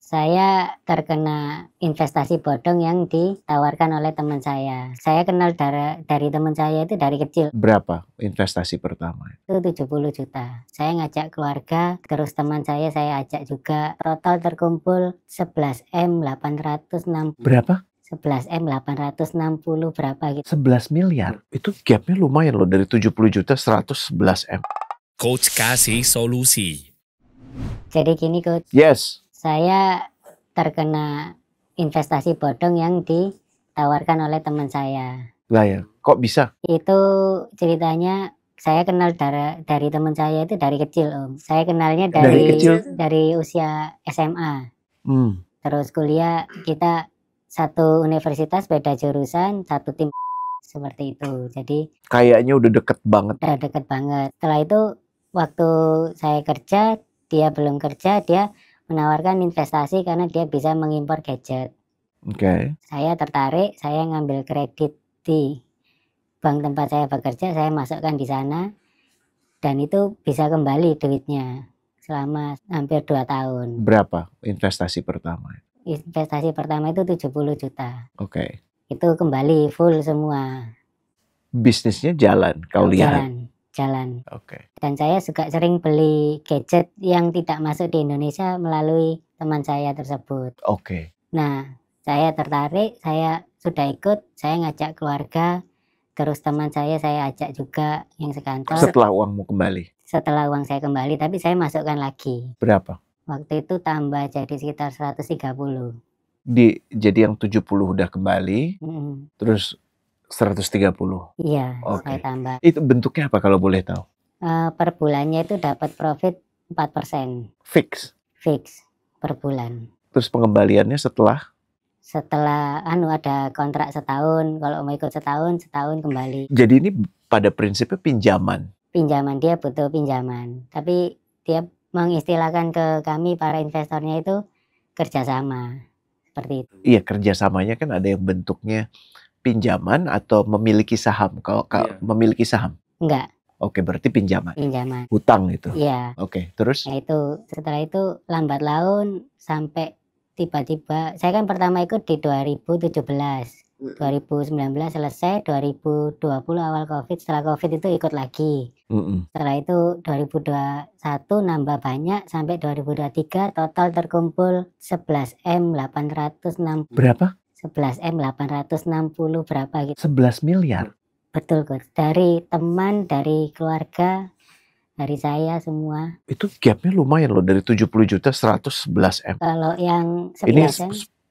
Saya terkena investasi bodong yang ditawarkan oleh teman saya. Saya kenal dari teman saya itu dari kecil. Berapa investasi pertama? Itu 70 juta. Saya ngajak keluarga, terus teman saya ajak juga. Total terkumpul 11M 860. Berapa? 11M 860 berapa gitu. 11 miliar. Itu gapnya lumayan loh, dari 70 juta 111 M. Coach kasih solusi. Jadi gini Coach, Yes. saya terkena investasi bodong yang ditawarkan oleh teman saya. Lah ya, kok bisa? Itu ceritanya saya kenal dari teman saya itu dari kecil Om. Saya kenalnya Dari kecil? dari usia SMA. Terus kuliah kita satu universitas beda jurusan, satu tim seperti itu. Jadi Kayaknya udah deket banget. udah deket banget. Setelah itu waktu saya kerja, dia belum kerja, dia menawarkan investasi karena dia bisa mengimpor gadget. Oke. Saya tertarik, saya ngambil kredit di bank tempat saya bekerja, saya masukkan di sana, dan itu bisa kembali duitnya selama hampir 2 tahun. Berapa investasi pertama? Investasi pertama itu 70 juta. Oke. Itu kembali full semua. Bisnisnya jalan, kau lihat? Jalan. Oke. Dan saya juga sering beli gadget yang tidak masuk di Indonesia melalui teman saya tersebut. Oke. Nah, saya tertarik, saya sudah ikut, saya ngajak keluarga, terus teman saya ajak juga yang sekantor. Setelah uangmu kembali? Setelah uang saya kembali, tapi saya masukkan lagi. Berapa? Waktu itu tambah jadi sekitar 130. Jadi yang 70 udah kembali, terus 130? Iya, saya Oke. tambah. Itu bentuknya apa kalau boleh tahu? Per bulannya itu dapat profit 4%. Fix? Fix, per bulan. Terus pengembaliannya setelah? Setelah ada kontrak setahun, kalau mau ikut setahun kembali. Jadi ini pada prinsipnya pinjaman? Pinjaman, dia butuh pinjaman. Tapi dia mengistilahkan ke kami para investornya itu kerjasama. Seperti itu. Iya, kerjasamanya kan ada yang bentuknya pinjaman atau memiliki saham. Kalau memiliki saham? Enggak. Oke, berarti pinjaman. Pinjaman. Hutang itu? Iya. Oke, terus? Nah itu, setelah itu lambat laun sampai tiba-tiba, saya kan pertama ikut di 2017. 2019 selesai, 2020 awal COVID, setelah COVID itu ikut lagi. Setelah itu 2021 nambah banyak, sampai 2023 total terkumpul 11M 860. Berapa? 11M 860 berapa gitu. 11 miliar? Betul Coach, dari teman, dari keluarga, dari saya semua. Itu gapnya lumayan loh, dari 70 juta 111 M. Kalau yang 11 ini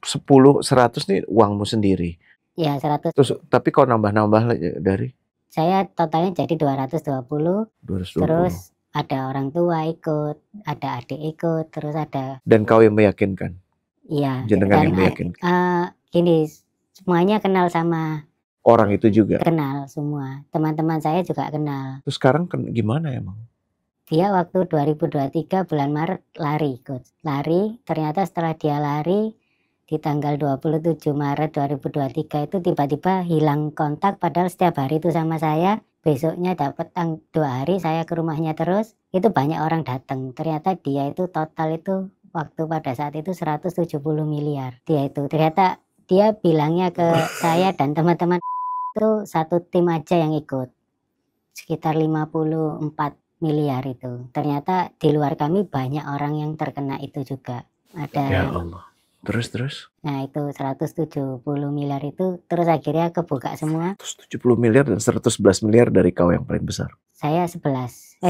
100 nih uangmu sendiri? Ya 100. Terus tapi kalau nambah-nambah dari? Saya totalnya jadi 220. Terus ada orang tua ikut, ada adik ikut, terus ada. Dan kau yang meyakinkan? Iya. Jenengan yang meyakinkan? Gini, semuanya kenal sama orang itu juga? Kenal semua. Teman-teman saya juga kenal. Terus sekarang gimana emang? Dia waktu 2023 bulan Maret lari Coach. Lari, ternyata setelah dia lari di tanggal 27 Maret 2023 itu tiba-tiba hilang kontak, padahal setiap hari itu sama saya. Besoknya dapat 2 hari saya ke rumahnya terus, itu banyak orang datang. Ternyata dia itu total itu waktu pada saat itu 170 miliar. Dia itu ternyata dia bilangnya ke saya dan teman-teman itu satu tim aja yang ikut. Sekitar 54 miliar itu. Ternyata di luar kami banyak orang yang terkena itu juga. Ada. Ya Allah. Terus? Nah itu 170 miliar itu terus akhirnya kebuka semua. 170 miliar dan 111 miliar dari kau yang paling besar? Saya 12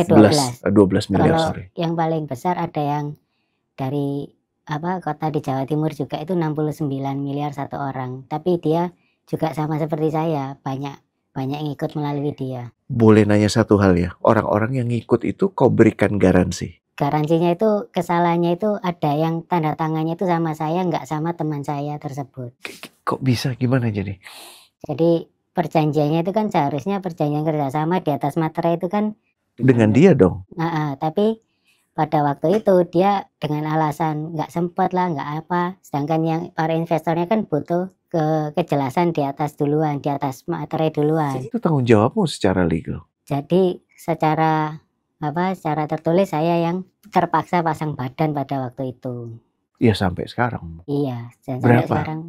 miliar. Kalau sorry. Yang paling besar ada yang dari kota di Jawa Timur juga, itu 69 miliar satu orang. Tapi dia juga sama seperti saya, banyak yang ikut melalui dia. Boleh nanya satu hal ya, orang-orang yang ikut itu kau berikan garansi? Garansinya itu, kesalahannya itu ada yang tanda tangannya itu sama saya, nggak sama teman saya tersebut. Kok bisa? Gimana jadi? Jadi perjanjiannya itu kan seharusnya perjanjian kerjasama di atas materai itu kan dengan dia dong? Tapi pada waktu itu dia dengan alasan nggak sempat lah, nggak apa. Sedangkan yang para investornya kan butuh kejelasan di atas duluan, di atas materai duluan. Itu tanggung jawabmu secara legal? Jadi secara tertulis saya yang terpaksa pasang badan pada waktu itu. Iya sampai sekarang. Iya, dan sampai Berapa? sekarang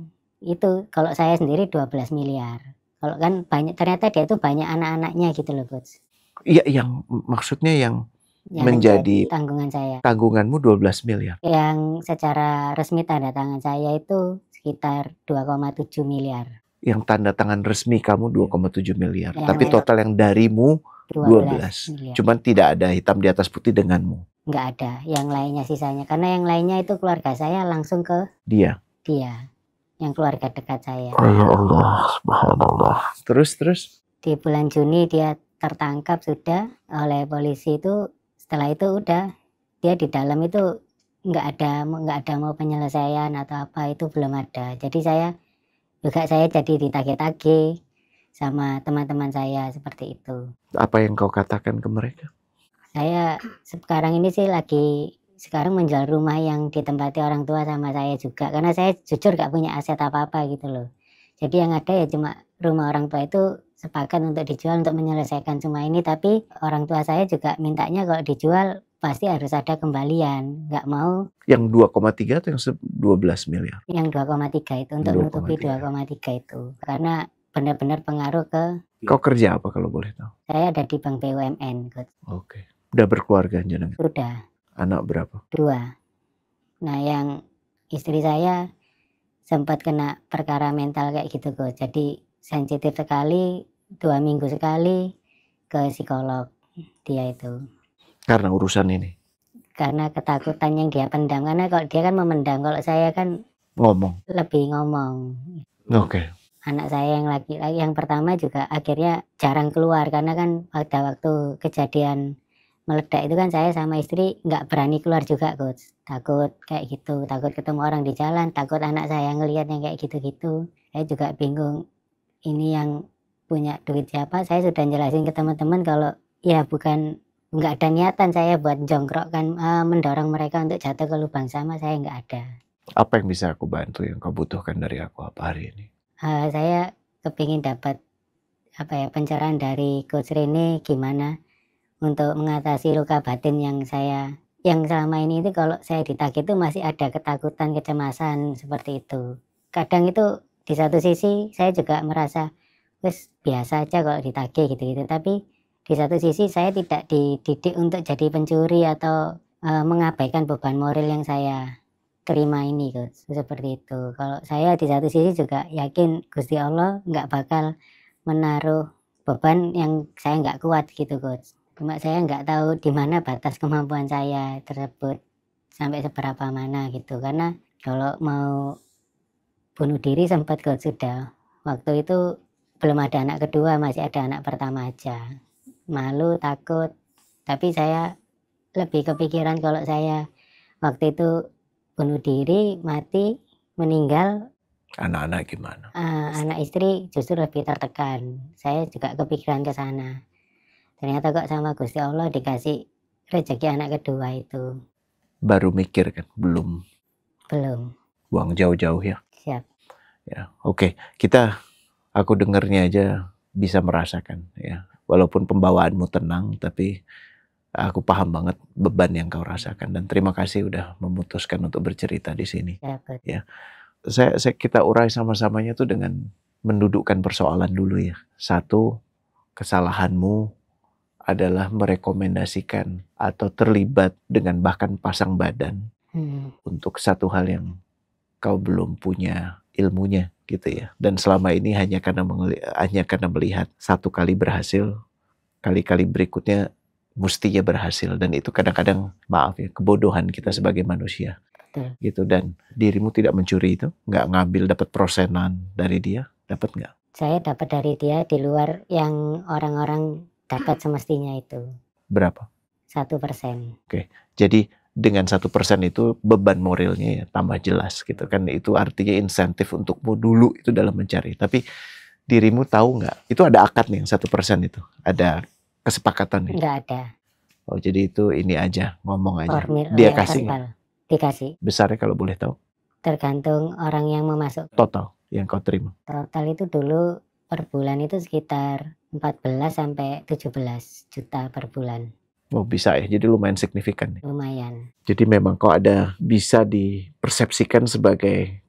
itu kalau saya sendiri 12 miliar. Kalau kan banyak, ternyata dia itu banyak anak-anaknya gitu loh, Coach. Iya yang maksudnya yang Yang menjadi tanggungan saya. tanggunganmu 12 miliar. Yang secara resmi tanda tangan saya itu sekitar 2,7 miliar. Yang tanda tangan resmi kamu 2,7 miliar. Yang Tapi lain total yang darimu 12 12. miliar. Cuman tidak ada hitam di atas putih denganmu. Nggak ada yang lainnya sisanya. Karena yang lainnya itu keluarga saya langsung ke Dia. yang keluarga dekat saya. Ya Allah, subhanallah. Terus? Di bulan Juni dia tertangkap sudah oleh polisi itu. Setelah itu udah dia di dalam itu nggak ada mau penyelesaian atau apa, itu belum ada. Jadi saya jadi ditagih-tagih sama teman-teman saya seperti itu. Apa yang kau katakan ke mereka? Saya sekarang ini sih sekarang menjual rumah yang ditempati orang tua sama saya juga, karena saya jujur gak punya aset apa-apa gitu loh. Jadi yang ada ya cuma rumah orang tua itu sepakat untuk dijual untuk menyelesaikan semua ini, tapi orang tua saya juga mintanya kalau dijual pasti harus ada kembalian, nggak mau. Yang 2,3 atau yang 12 miliar? Yang 2,3 itu untuk nutupi 2,3 itu, karena benar-benar pengaruh ke. Kau kerja apa kalau boleh tahu? Saya ada di Bank BUMN, Coach. Oke. Udah berkeluarga jenengan? Sudah. Anak berapa? 2. Nah yang istri saya sempat kena perkara mental kayak gitu, Coach. Jadi sensitif sekali, 2 minggu sekali ke psikolog dia itu. Karena urusan ini? Karena ketakutan yang dia pendam. Karena kalau dia kan memendam, kalau saya kan lebih ngomong. Oke. Anak saya yang laki-laki yang pertama juga akhirnya jarang keluar, karena kan pada waktu kejadian meledak itu kan saya sama istri nggak berani keluar juga, Coach. Takut kayak gitu, takut ketemu orang di jalan, takut anak saya ngelihat yang kayak gitu-gitu. Saya juga bingung, ini yang punya duit siapa. Saya sudah jelasin ke teman-teman kalau ya nggak ada niatan saya buat jongkrokkan, mendorong mereka untuk jatuh ke lubang sama, saya nggak ada. Apa yang bisa aku bantu, yang kau butuhkan dari aku apa hari ini? Saya kepingin dapat pencerahan dari Coach Rene gimana untuk mengatasi luka batin yang selama ini itu kalau saya ditagih itu masih ada ketakutan, kecemasan seperti itu. Kadang itu di satu sisi saya juga merasa wes biasa aja kalau ditagih gitu-gitu, tapi di satu sisi saya tidak dididik untuk jadi pencuri atau mengabaikan beban moral yang saya terima ini, Coach. Seperti itu. Kalau saya di satu sisi juga yakin Gusti Allah nggak bakal menaruh beban yang saya nggak kuat gitu, Coach. Cuma saya nggak tahu di mana batas kemampuan saya tersebut, sampai seberapa mana gitu. Karena kalau mau bunuh diri sempat, Coach, sudah. Waktu itu belum ada anak kedua, masih ada anak pertama aja. Malu, takut. Tapi saya lebih kepikiran kalau saya waktu itu bunuh diri, mati, meninggal. Anak-anak gimana? Anak istri justru lebih tertekan. Saya juga kepikiran ke sana. Ternyata kok sama Gusti Allah dikasih rezeki anak kedua itu. Baru mikir kan? Belum. Buang jauh-jauh ya? Siap. Ya, oke. Aku dengernya aja bisa merasakan ya. Walaupun pembawaanmu tenang, tapi aku paham banget beban yang kau rasakan, dan terima kasih udah memutuskan untuk bercerita di sini. Ya, kita urai sama-samanya tuh dengan mendudukkan persoalan dulu ya. Satu, kesalahanmu adalah merekomendasikan atau terlibat dengan bahkan pasang badan untuk satu hal yang kau belum punya ilmunya gitu ya. Dan selama ini hanya karena melihat satu kali berhasil, kali-kali berikutnya mestinya berhasil, dan itu kadang-kadang maaf ya kebodohan kita sebagai manusia. Gitu. Dan dirimu tidak mencuri itu, nggak ngambil dapat prosenan dari dia, dapat nggak? Saya dapat dari dia di luar yang orang-orang dapat semestinya itu. Berapa? 1%. Oke, jadi dengan 1% itu beban moralnya ya tambah jelas gitu kan. Itu artinya insentif untukmu dulu itu dalam mencari. Tapi dirimu tahu nggak? Itu ada akad nih yang 1% itu, ada kesepakatan nih? Nggak ada. Oh, jadi itu ini aja, ngomong aja. Dia kasih nggak? Dikasih. Besarnya kalau boleh tahu? Tergantung orang yang mau masuk. Total yang kau terima? Total itu dulu per bulan itu sekitar 14 sampai 17 juta per bulan. Oh bisa ya, jadi lumayan signifikan. lumayan. Jadi memang kok ada bisa dipersepsikan sebagai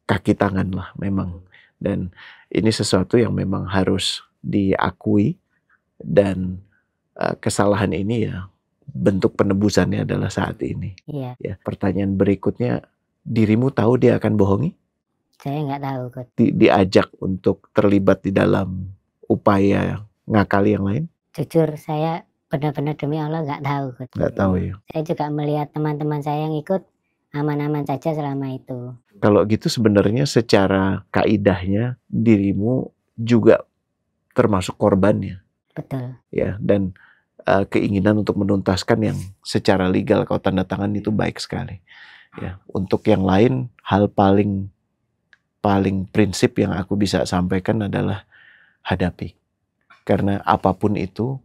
kaki tangan lah memang. Dan ini sesuatu yang memang harus diakui dan kesalahan ini ya bentuk penebusannya adalah saat ini. Iya, Ya, pertanyaan berikutnya, dirimu tahu dia akan bohongi? saya nggak tahu Coach. Diajak untuk terlibat di dalam upaya ngakali yang lain? Jujur saya benar-benar demi Allah nggak tahu Coach. Nggak tahu ya. Saya juga melihat teman-teman saya yang ikut aman-aman saja selama itu. Kalau gitu sebenarnya secara kaidahnya dirimu juga termasuk korbannya. Betul. Ya, dan keinginan untuk menuntaskan yang secara legal kau tanda tangan itu baik sekali. Ya, untuk yang lain hal paling prinsip yang aku bisa sampaikan adalah hadapi. Karena apapun itu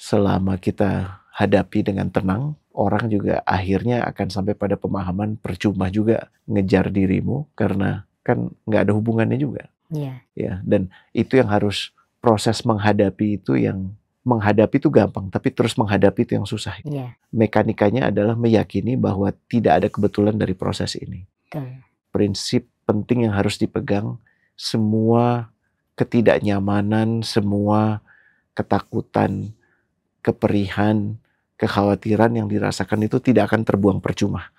selama kita hadapi dengan tenang, orang juga akhirnya akan sampai pada pemahaman percuma juga ngejar dirimu karena kan nggak ada hubungannya juga. Iya. Ya, dan itu yang harus proses menghadapi itu yang menghadapi itu gampang, tapi terus menghadapi itu yang susah. Iya. Mekanikanya adalah meyakini bahwa tidak ada kebetulan dari proses ini. Betul. Prinsip penting yang harus dipegang, semua ketidaknyamanan, semua ketakutan, keperihan, kekhawatiran yang dirasakan itu tidak akan terbuang percuma.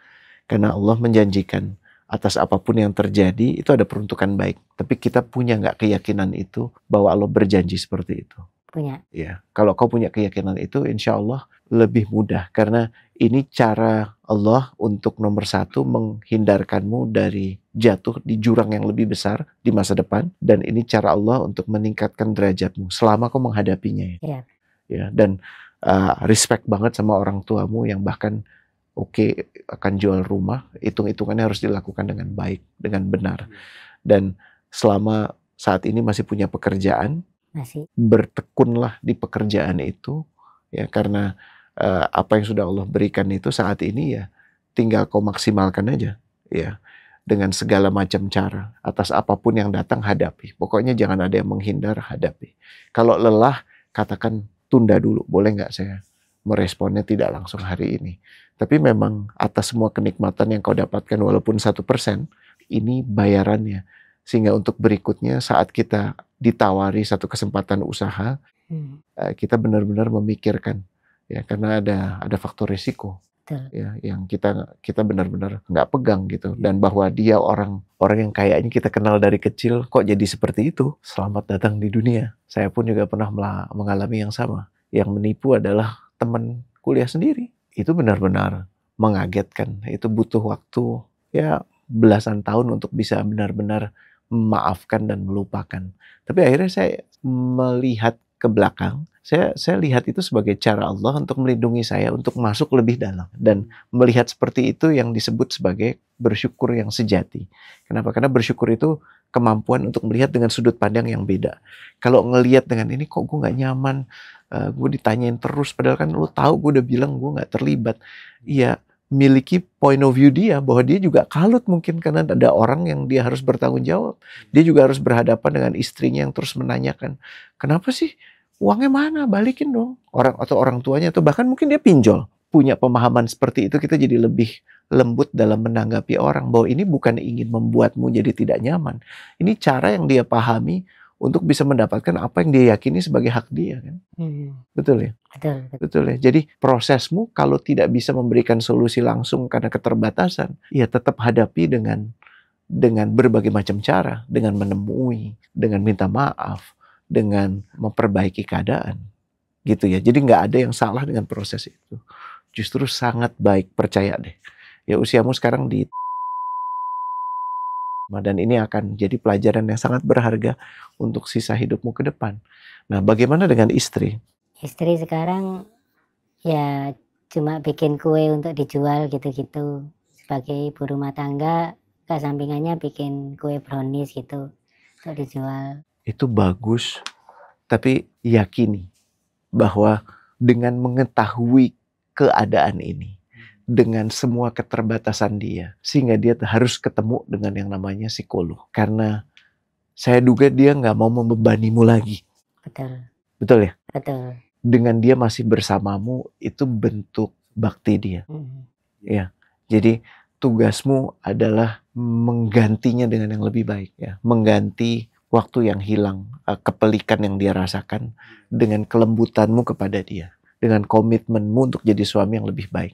Karena Allah menjanjikan atas apapun yang terjadi itu ada peruntukan baik. Tapi kita punya nggak keyakinan itu bahwa Allah berjanji seperti itu? Punya. Ya, kalau kau punya keyakinan itu, insya Allah lebih mudah. Karena ini cara Allah untuk nomor satu menghindarkanmu dari jatuh di jurang yang lebih besar di masa depan. Dan ini cara Allah untuk meningkatkan derajatmu selama kau menghadapinya. Iya. Ya, dan respect banget sama orang tuamu yang bahkan akan jual rumah, hitung-hitungannya harus dilakukan dengan baik, dengan benar. Dan selama saat ini masih punya pekerjaan, Masih. bertekunlah di pekerjaan itu, ya, karena apa yang sudah Allah berikan itu saat ini ya tinggal kau maksimalkan aja, ya, dengan segala macam cara. Atas apapun yang datang hadapi. Pokoknya jangan ada yang menghindar, hadapi. Kalau lelah katakan tunda dulu, boleh nggak saya meresponnya tidak langsung hari ini. Tapi memang atas semua kenikmatan yang kau dapatkan walaupun 1%, ini bayarannya. Sehingga untuk berikutnya saat kita ditawari satu kesempatan usaha, kita benar-benar memikirkan, ya, karena ada faktor risiko. Betul. Ya, yang kita benar-benar nggak pegang gitu, dan bahwa dia orang yang kayaknya kita kenal dari kecil kok jadi seperti itu. Selamat datang di dunia. Saya pun juga pernah mengalami yang sama. Yang menipu adalah teman kuliah sendiri. Itu benar-benar mengagetkan. Itu butuh waktu ya belasan tahun untuk bisa benar-benar memaafkan dan melupakan. Tapi akhirnya saya melihat ke belakang, saya lihat itu sebagai cara Allah untuk melindungi saya untuk masuk lebih dalam. Dan melihat seperti itu yang disebut sebagai bersyukur yang sejati. Kenapa? Karena bersyukur itu kemampuan untuk melihat dengan sudut pandang yang beda. Kalau ngelihat dengan ini kok gue gak nyaman, gue ditanyain terus, padahal kan lu tahu gue udah bilang gue gak terlibat. Iya, miliki point of view dia bahwa dia juga kalut mungkin karena ada orang yang dia harus bertanggung jawab. Dia juga harus berhadapan dengan istrinya yang terus menanyakan, kenapa sih uangnya mana, balikin dong. Orang tuanya atau bahkan mungkin dia pinjol. Punya pemahaman seperti itu, kita jadi lebih lembut dalam menanggapi orang bahwa ini bukan ingin membuatmu jadi tidak nyaman. Ini cara yang dia pahami untuk bisa mendapatkan apa yang dia yakini sebagai hak dia kan. Betul ya? Betul ya. Jadi prosesmu kalau tidak bisa memberikan solusi langsung karena keterbatasan, ya tetap hadapi dengan berbagai macam cara, dengan menemui, dengan minta maaf, dengan memperbaiki keadaan. Gitu ya. Jadi nggak ada yang salah dengan proses itu. Justru sangat baik, percaya deh. Ya usiamu sekarang dan ini akan jadi pelajaran yang sangat berharga untuk sisa hidupmu ke depan. Nah, bagaimana dengan istri? Istri sekarang ya cuma bikin kue untuk dijual gitu-gitu. Sebagai ibu rumah tangga, kesampingannya bikin kue brownies gitu untuk dijual. Itu bagus, tapi yakini bahwa dengan mengetahui keadaan ini, dengan semua keterbatasan dia, sehingga dia harus ketemu dengan yang namanya psikolog. Karena saya duga dia nggak mau membebanimu lagi. Betul. Betul ya? Betul. dengan dia masih bersamamu itu bentuk bakti dia. Ya, jadi tugasmu adalah menggantinya dengan yang lebih baik, ya, mengganti waktu yang hilang, kepelikan yang dia rasakan dengan kelembutanmu kepada dia, dengan komitmenmu untuk jadi suami yang lebih baik.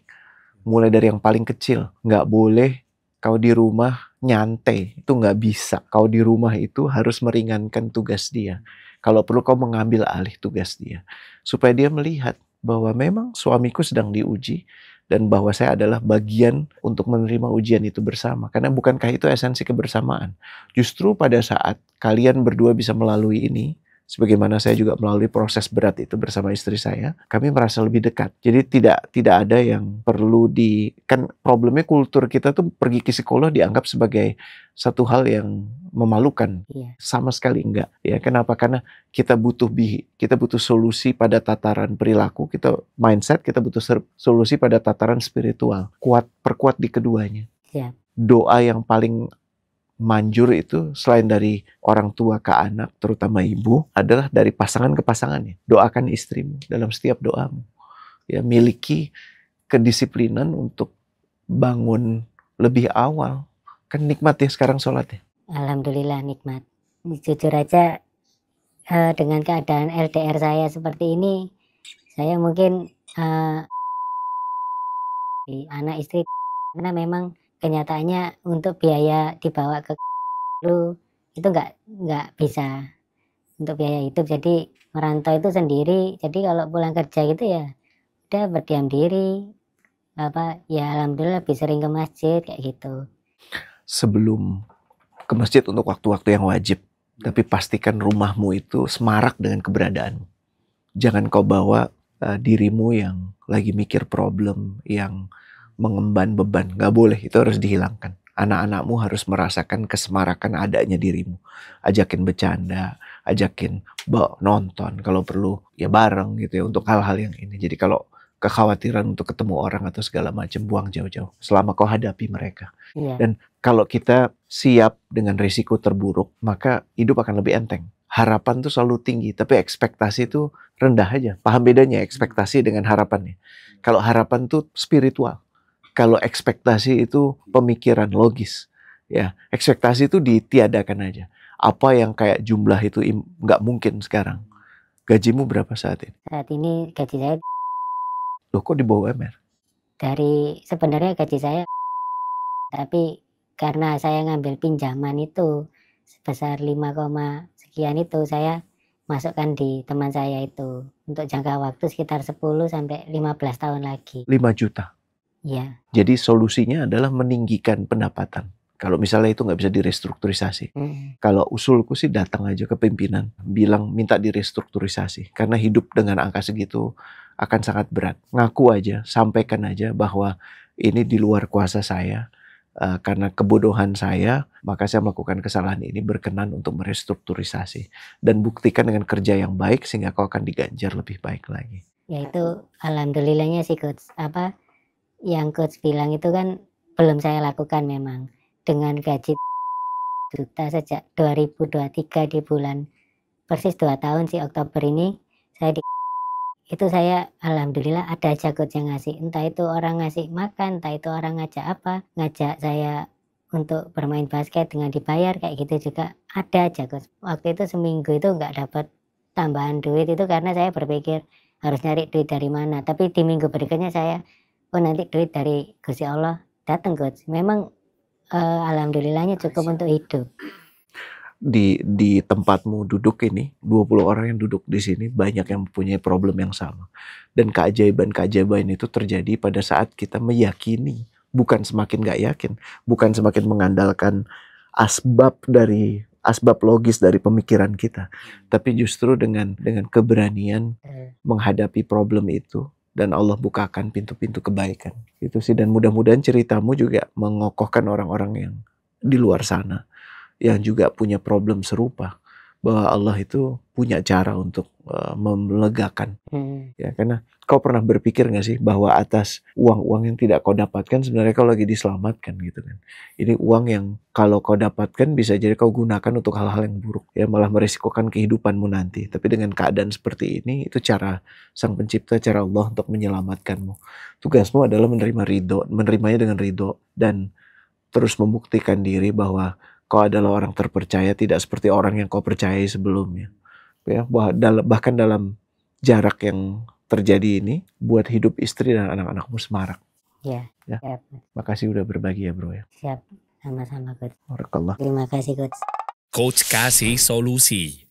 Mulai dari yang paling kecil, nggak boleh kau di rumah nyantai, itu nggak bisa. Kau di rumah itu harus meringankan tugas dia. Kalau perlu kau mengambil alih tugas dia, supaya dia melihat bahwa memang suamiku sedang diuji, dan bahwa saya adalah bagian untuk menerima ujian itu bersama. Karena bukankah itu esensi kebersamaan? Justru pada saat kalian berdua bisa melalui ini, sebagaimana saya juga melalui proses berat itu bersama istri saya, kami merasa lebih dekat. Jadi tidak ada yang perlu kan problemnya kultur kita tuh pergi ke psikolog dianggap sebagai satu hal yang memalukan. Iya. Sama sekali enggak. Ya, kenapa? Karena kita butuh solusi pada tataran perilaku, mindset, kita butuh solusi pada tataran spiritual. Perkuat di keduanya. Siap. Doa yang paling manjur itu selain dari orang tua ke anak, terutama ibu, adalah dari pasangan ke pasangannya. Doakan istrimu dalam setiap doamu. Ya, miliki kedisiplinan untuk bangun lebih awal. Kan nikmat ya sekarang sholatnya. Alhamdulillah nikmat. Jujur aja dengan keadaan LDR saya seperti ini, saya mungkin anak istri, karena memang kenyataannya untuk biaya dibawa ke lu itu nggak bisa untuk biaya hidup, jadi merantau itu sendiri. Jadi kalau pulang kerja gitu ya udah berdiam diri, ya alhamdulillah lebih sering ke masjid kayak gitu. Sebelum ke masjid untuk waktu-waktu yang wajib, tapi pastikan rumahmu itu semarak dengan keberadaanmu. Jangan kau bawa dirimu yang lagi mikir problem, yang mengemban beban. Nggak boleh, itu harus dihilangkan. Anak-anakmu harus merasakan kesemarakan adanya dirimu. Ajakin bercanda, ajakin nonton, kalau perlu ya bareng gitu ya, untuk hal-hal yang ini. Jadi kalau kekhawatiran untuk ketemu orang atau segala macam, buang jauh-jauh selama kau hadapi mereka. Iya. Dan kalau kita siap dengan risiko terburuk, maka hidup akan lebih enteng. Harapan tuh selalu tinggi, tapi ekspektasi tuh rendah aja. Paham bedanya ekspektasi dengan harapannya? Kalau harapan tuh spiritual. Kalau ekspektasi itu pemikiran logis. Ya, ekspektasi itu ditiadakan aja. Apa yang kayak jumlah itu nggak mungkin sekarang. Gajimu berapa saat ini? Saat ini gaji saya Loh, kok di bawah UMR? sebenarnya gaji saya, tapi karena saya ngambil pinjaman itu sebesar 5, sekian itu, saya masukkan di teman saya itu untuk jangka waktu sekitar 10 sampai 15 tahun lagi. 5 juta. Iya. Jadi solusinya adalah meninggikan pendapatan. Kalau misalnya itu nggak bisa direstrukturisasi. Kalau usulku sih datang aja ke pimpinan, bilang minta direstrukturisasi. Karena hidup dengan angka segitu akan sangat berat. Ngaku aja, sampaikan aja bahwa ini di luar kuasa saya. Karena kebodohan saya, maka saya melakukan kesalahan ini, berkenan untuk merestrukturisasi. Dan buktikan dengan kerja yang baik sehingga kau akan diganjar lebih baik lagi. Ya itu alhamdulillahnya sih coach. Yang coach bilang itu kan belum saya lakukan memang. Dengan gaji juta sejak 2023 di bulan persis 2 tahun sih, Oktober ini itu saya alhamdulillah ada aja coach yang ngasih, entah itu orang ngasih makan, entah itu orang ngajak saya untuk bermain basket dengan dibayar kayak gitu juga ada aja coach. Waktu itu seminggu itu nggak dapat tambahan duit itu karena saya berpikir harus nyari duit dari mana, tapi di minggu berikutnya saya nanti duit dari Gusti Allah datang coach. Memang alhamdulillahnya cukup untuk hidup. Di tempatmu duduk ini, 20 orang yang duduk di sini, banyak yang mempunyai problem yang sama. Dan keajaiban-keajaiban itu terjadi pada saat kita meyakini, bukan semakin gak yakin, bukan semakin mengandalkan asbab logis dari pemikiran kita, tapi justru dengan keberanian menghadapi problem itu, dan Allah bukakan pintu-pintu kebaikan. Itu sih, dan mudah-mudahan ceritamu juga mengokohkan orang-orang yang di luar sana yang juga punya problem serupa, bahwa Allah itu punya cara untuk melegakan. Hmm. Ya, karena kau pernah berpikir nggak sih bahwa atas uang-uang yang tidak kau dapatkan sebenarnya kau lagi diselamatkan gitu kan. Ini uang yang kalau kau dapatkan bisa jadi kau gunakan untuk hal-hal yang buruk. Ya malah merisikokan kehidupanmu nanti. Tapi dengan keadaan seperti ini itu cara Sang Pencipta, cara Allah untuk menyelamatkanmu. Tugasmu adalah menerimanya dengan ridho dan terus membuktikan diri bahwa kau adalah orang terpercaya, tidak seperti orang yang kau percayai sebelumnya. Ya, bahkan dalam jarak yang terjadi ini, buat hidup istri dan anak-anakmu semarak. Ya, Ya. siap. Makasih udah berbagi ya bro ya. Siap. Sama-sama, Coach. Barakallah. Terima kasih, Coach. Coach kasih solusi.